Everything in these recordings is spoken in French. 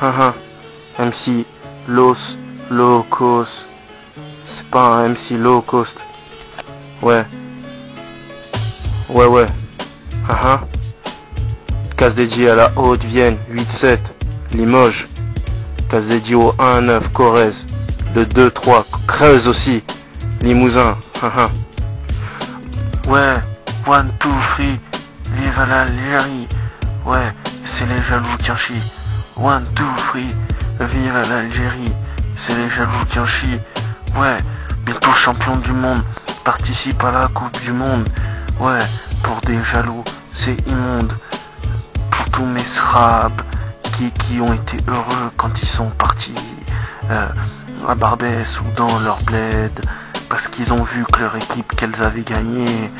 Haha. MC Los Locos. C'est pas un MC low cost. Ouais. Ouais. Haha. Case dédiée à la Haute-Vienne, 8-7, Limoges. Case dédiée au 1-9, Corrèze. Le 2-3, Creuse aussi, Limousin. Haha. Ouais, 1, 2, 3, vive à l'Algérie. Ouais, c'est les jaloux qui en chient. 1, 2, 3, vive à l'Algérie. C'est les jaloux qui en chient. Ouais, bientôt champion du monde, participe à la Coupe du Monde. Ouais, pour des jaloux, c'est immonde. Pour tous mes srabs qui ont été heureux quand ils sont partis à Barbès ou dans leur bled, parce qu'ils ont vu que leur équipe qu'elles avaient gagné.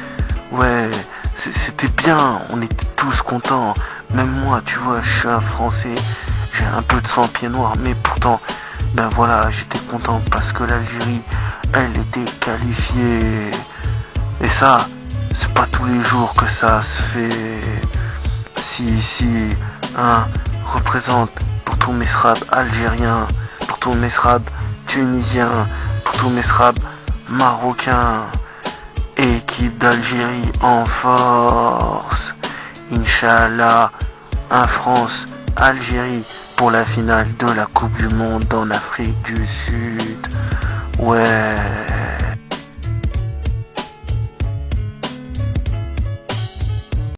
Ouais, c'était bien, on était tous contents. Même moi, tu vois, je suis un Français, j'ai un peu de sang pied noir, mais pourtant, ben voilà, j'étais content parce que l'Algérie, elle était qualifiée. Et ça, c'est pas tous les jours que ça se fait. Si, représente pour tous mes srabs algériens, pour tous mes srabs tunisiens, pour tous mes srabs marocains. Équipe d'Algérie en force. Inch'Allah, un France-Algérie pour la finale de la Coupe du Monde en Afrique du Sud. Ouais.